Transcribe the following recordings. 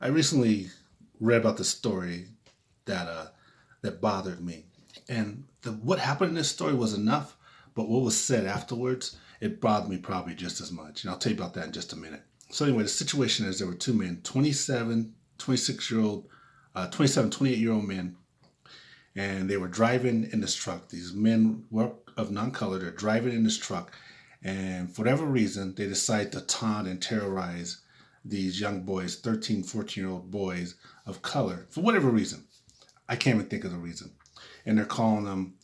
I recently read about this story that bothered me, and what happened in this story was enough, but what was said afterwards it bothered me probably just as much. And I'll tell you about that in just a minute. So anyway, the situation is there were two men, 27, 26 year old, 27, 28-year-old men, and they were driving in this truck. These men were of non-color. They're driving in this truck, and for whatever reason, they decide to taunt and terrorize these young boys, 13, 14-year-old boys of color, for whatever reason. I can't even think of the reason. And they're calling them,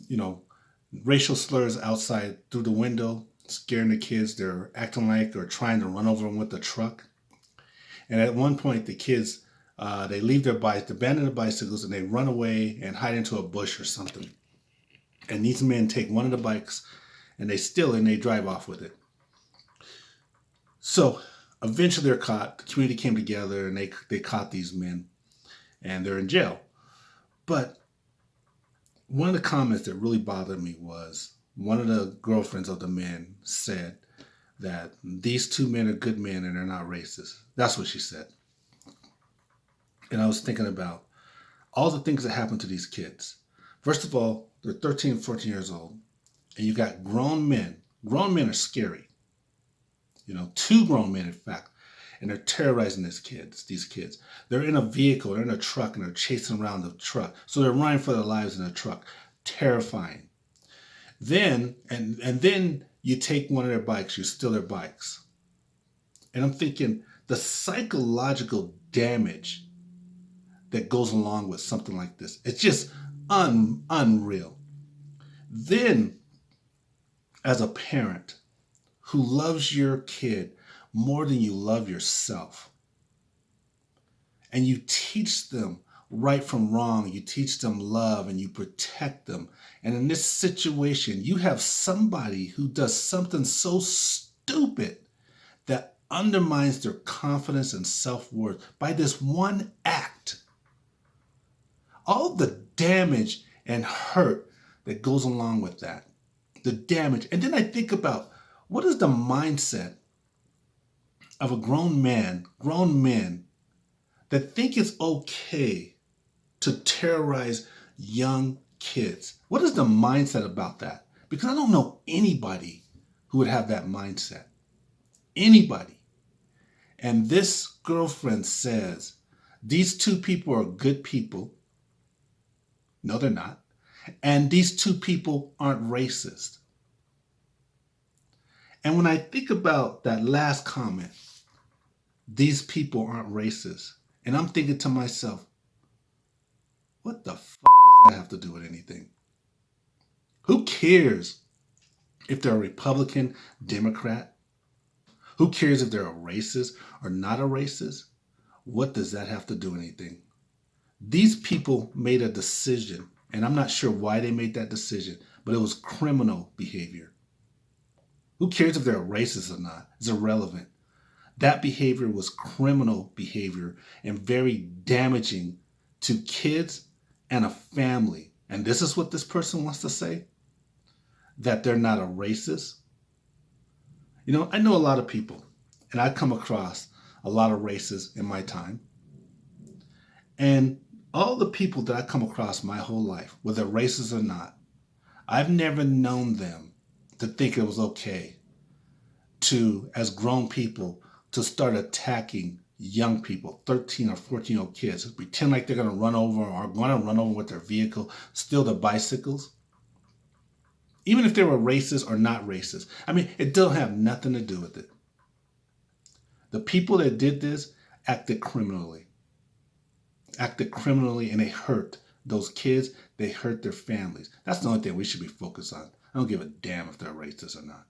racial slurs outside through the window, scaring the kids. They're acting like or trying to run over them with the truck. And at one point, the kids, they leave their bikes, abandon the bicycles, and they run away and hide into a bush or something. And these men take one of the bikes and they steal it and they drive off with it. So eventually they're caught. The community came together and they caught these men and they're in jail. But one of the comments that really bothered me was one of the girlfriends of the men said that these two men are good men and they're not racist. That's what she said. And I was thinking about all the things that happen to these kids. First of all, they're 13, 14 years old, and you got grown men. Grown men are scary. Two grown men, in fact, and they're terrorizing these kids. They're in a vehicle, they're in a truck, and they're chasing around the truck. So they're running for their lives in a truck. Terrifying. Then, and then you take one of their bikes, you steal their bikes. And I'm thinking the psychological damage that goes along with something like this. It's just unreal. Then, as a parent who loves your kid more than you love yourself, and you teach them right from wrong, you teach them love, and you protect them. And in this situation, you have somebody who does something so stupid that undermines their confidence and self-worth by this one act. All the damage and hurt that goes along with that. The damage. And then I think about, what is the mindset of a grown men that think it's okay to terrorize young kids? What is the mindset about that? Because I don't know anybody who would have that mindset. Anybody. And this girlfriend says, these two people are good people. No, they're not. And these two people aren't racist. And when I think about that last comment, these people aren't racist, and I'm thinking to myself, what the fuck does that have to do with anything? Who cares if they're a Republican, Democrat? Who cares if they're a racist or not a racist? What does that have to do with anything? These people made a decision, and I'm not sure why they made that decision, but it was criminal behavior. Who cares if they're a racist or not? It's irrelevant. That behavior was criminal behavior and very damaging to kids and a family. And this is what this person wants to say, that they're not a racist. I know a lot of people, and I come across a lot of racists in my time. And all the people that I come across my whole life, whether racist or not, I've never known them to think it was okay to, as grown people, to start attacking young people, 13 or 14-year-old kids, pretend like they're going to run over or going to run over with their vehicle, steal their bicycles. Even if they were racist or not racist. It don't have nothing to do with it. The people that did this acted criminally. And they hurt those kids. They hurt their families. That's the only thing we should be focused on. I don't give a damn if they're racist or not.